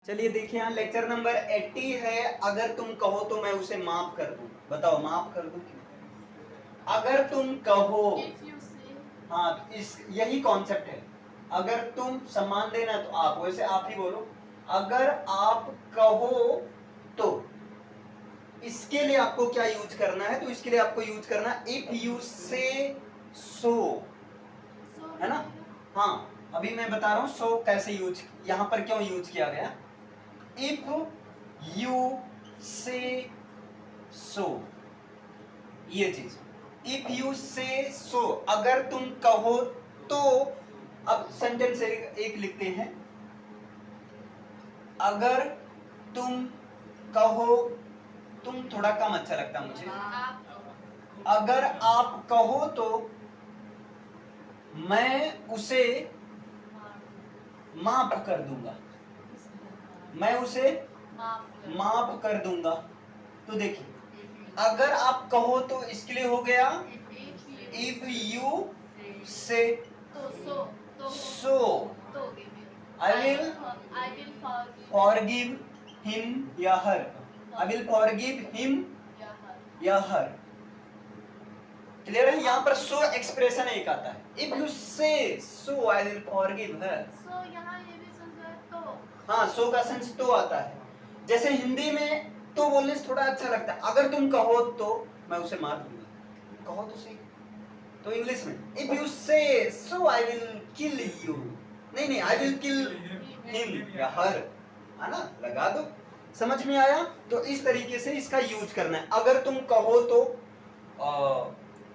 चलिए देखिए यहाँ लेक्चर नंबर 80 है। अगर तुम कहो तो मैं उसे माफ कर दूं। बताओ माफ कर दूं क्यों? अगर तुम कहो, हाँ इस यही कॉन्सेप्ट है। अगर तुम सम्मान देना तो आप, वैसे आप ही बोलो। अगर आप कहो तो इसके लिए आपको क्या यूज करना है? तो इसके लिए आपको यूज करना है इफ यू से सो, है ना? हाँ अभी मैं बता रहा हूं सो कैसे यूज, यहां पर क्यों यूज किया गया। इफ यू से सो, ये चीज इफ यू से सो, अगर तुम कहो तो। अब सेंटेंस एक लिखते हैं। अगर तुम कहो, तुम थोड़ा कम अच्छा लगता मुझे। अगर आप कहो तो मैं उसे माफ कर दूंगा, मैं उसे माफ कर दूंगा। तो देखिए अगर आप कहो तो इसके लिए हो गया if you say so I will forgive him या हर, आई विल फॉरगिव हिम या हर। क्लियर है? यहाँ पर सो एक्सप्रेशन एक आता है। If you say so I will forgive हर। सो यहाँ ये भी सेंस है तो। हाँ सो का सेंस तो आता है। जैसे हिंदी में तो बोलने से थोड़ा अच्छा लगता है। अगर तुम कहो तो मैं उसे मार दूंगा, कहो तो सही। तो इंग्लिश में if you say so I will kill you, नहीं आई विल किल हिम या हर, है ना? लगा दो। समझ में आया? तो इस तरीके से इसका यूज करना है। अगर तुम कहो तो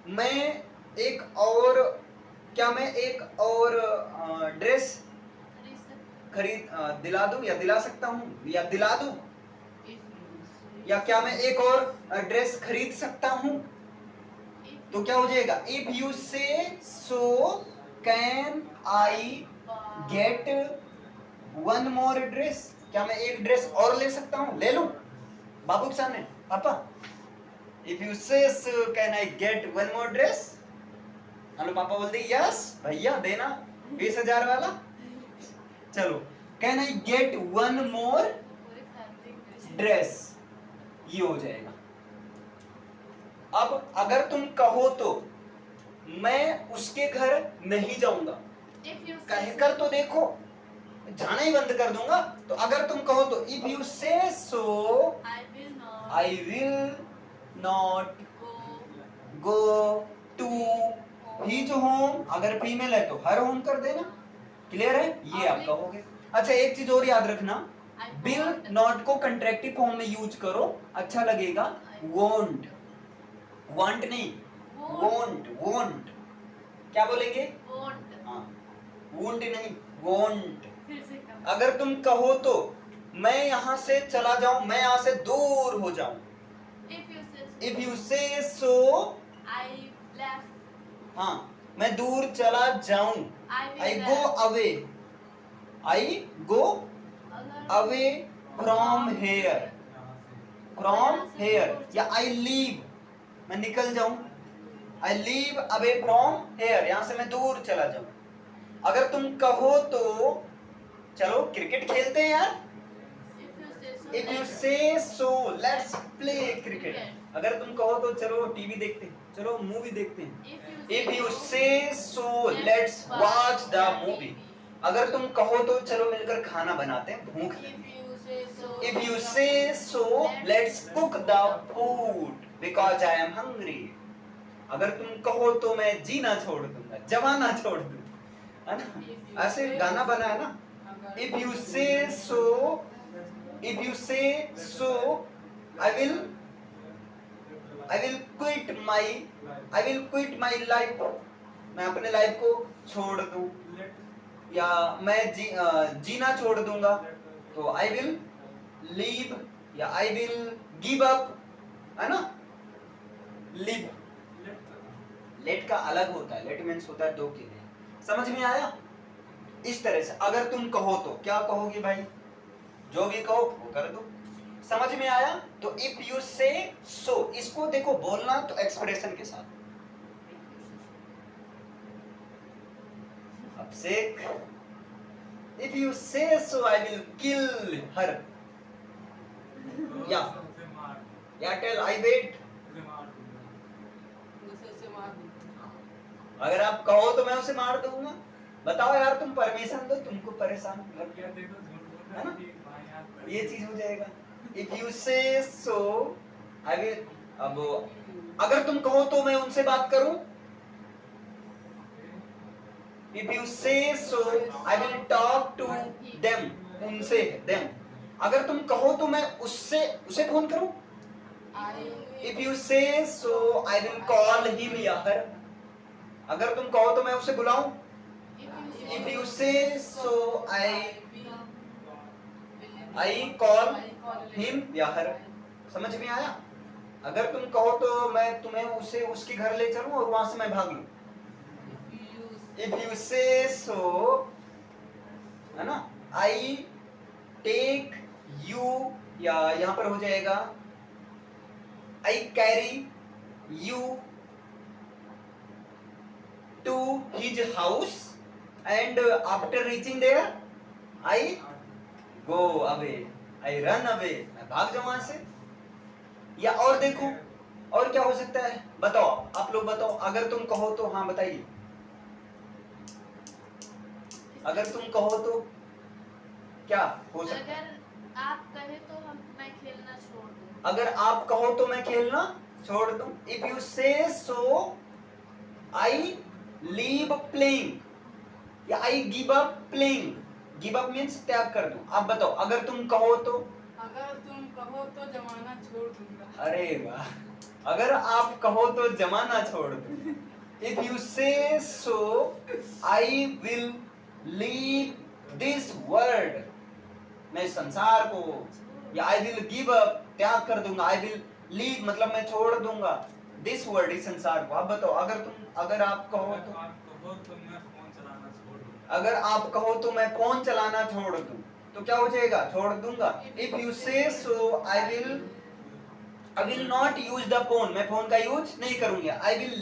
मैं एक और, क्या मैं एक और ड्रेस खरीद दिला दूं या दिला सकता हूं या दिला दूं, या क्या मैं एक और ड्रेस खरीद सकता हूं? तो क्या हो जाएगा? If you say so can I get one more dress, क्या मैं एक ड्रेस और ले सकता हूं? ले लूं बाबू के सामने, पापा if you say so can I get one more dress. Hello पापा बोल दी यस भैया देना 20,000 वाला। चलो can I get one more dress, ये हो जाएगा। अब अगर तुम कहो तो मैं उसके घर नहीं जाऊंगा, कहकर तो देखो, जाना ही बंद कर दूंगा। तो अगर तुम कहो तो if you say so I will not go to his home, अगर फीमेल है तो हर होम कर देना। क्लियर है? ये आप कहोगे। अच्छा एक चीज और याद रखना, विल नॉट को कंट्रैक्टिव फॉर्म में यूज करो, अच्छा लगेगा। वोंट, वांट नहीं, वोंट, वोंट क्या बोलेंगे? हाँ वोंट नहीं, वोंट। अगर तुम कहो तो मैं यहां से चला जाऊं, मैं यहां से दूर हो जाऊं। If you say so I left, हाँ मैं दूर चला जाऊं, I go away, I go away from here, from here, या आई लीव, मैं निकल जाऊं, I leave away from here, यहां से मैं दूर चला जाऊं। अगर तुम कहो तो चलो क्रिकेट खेलते हैं यार। If you say so let's play cricket, अगर तुम कहो तो चलो टीवी देखते हैं, चलो मूवी देखते हैं। If you say so let's watch the movie, अगर तुम कहो तो चलो मिलकर खाना बनाते हैं, भूख लगी। If you say so let's cook the food because I am hungry, अगर तुम कहो तो मैं जीना छोड़ दूंगा, जवाना छोड़ दूंगा, है ना? ऐसे गाना बना है ना। If you say so, if you say so I will quit my life, मैं अपने लाइफ को छोड़ दूं, या मैं जीना छोड़ दूंगा, तो आई विल लीव या आई विल गिव अप, है ना? लिव, लेट का अलग होता है, लेट मीन्स होता है दो के लिए। समझ में आया? इस तरह से अगर तुम कहो तो क्या कहोगे भाई? जो भी कहो वो कर दो। समझ में आया? तो इफ यू से सो, इसको देखो बोलना तो एक्सप्रेशन के साथ। अब से If you say so, I will kill her. Yeah. Yeah, tell I wait. अगर आप कहो तो मैं उसे मार दूंगा. बताओ यार, तुम परमिशन दो, तुमको परेशान है ना, ये चीज हो जाएगा. If you say so, I will. अब अगर तुम कहो तो मैं उनसे बात करूं. If you say so, I will talk to them. उनसे them. अगर तुम कहो तो मैं उसे फोन करूं. If you say so, I will call him या her. अगर तुम कहो तो मैं उसे बुलाऊं. If you say so, I call him या her. समझ में आया? अगर तुम कहो तो मैं तुम्हें उसके घर ले चलूं और वहां से मैं भाग लूं. If you say so, है ना, I take you, या यहाँ पर हो जाएगा I carry you to his house, and after reaching there I go away. I run away. मैं भाग जाऊं वहां से. या और देखो, और क्या हो सकता है, बताओ आप लोग बताओ. अगर तुम कहो तो, हाँ बताइए. अगर तुम कहो तो क्या हो सकता है? अगर आप कहे तो मैं खेलना छोड़ दूं. अगर आप कहो तो मैं खेलना छोड़ दूं. If you say so, I leave playing, या I give up playing. Give up means त्याग कर दूं. आप बताओ, अगर तुम कहो तो. अगर तुम कहो तो जमाना छोड़ दूंगा. अरे वाह. अगर आप कहो तो जमाना छोड़ दूं. If you say so, I will leave this world. मैं संसार को, या I will give up, त्याग कर दूंगा. I will leave मतलब मैं छोड़ दूंगा. This world इस संसार को. आप बताओ, अगर आप कहो तो. अगर आप कहो तो मैं फोन चलाना छोड़ दूं, तो क्या हो जाएगा? छोड़ दूंगा. If you say so, I will not use the phone. मैं फोन का यूज नहीं करूंगा. I will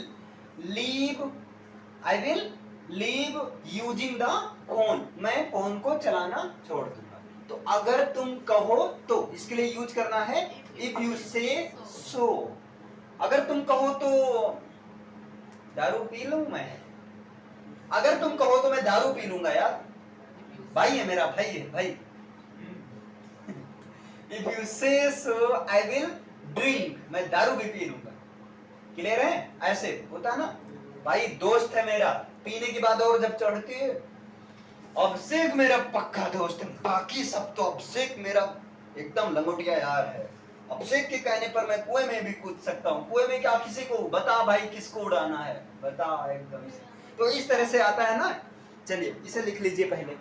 leave using the phone. मैं फोन को चलाना छोड़ दूंगा. तो अगर तुम कहो तो, इसके लिए यूज करना है if you say so. अगर तुम कहो तो दारू पी लूं मैं. अगर तुम कहो तो मैं दारू पी लूंगा यार. भाई है मेरा, भाई है भाई. If you say so, I will drink. मैं दारू भी पी लूंगा. क्लियर है? ऐसे होता है ना भाई. दोस्त है मेरा, पीने के बाद और जब चढ़ती है, अभिषेक मेरा पक्का दोस्त है. बाकी सब तो अभिषेक मेरा एकदम लंगोटिया यार है. अभिषेक के कहने पर मैं कुएं में भी कूद सकता हूँ. कुएं में क्या, किसी को बता भाई, किसको उड़ाना है बता एकदम से. तो इस तरह से आता है ना. चलिए इसे लिख लीजिए पहले.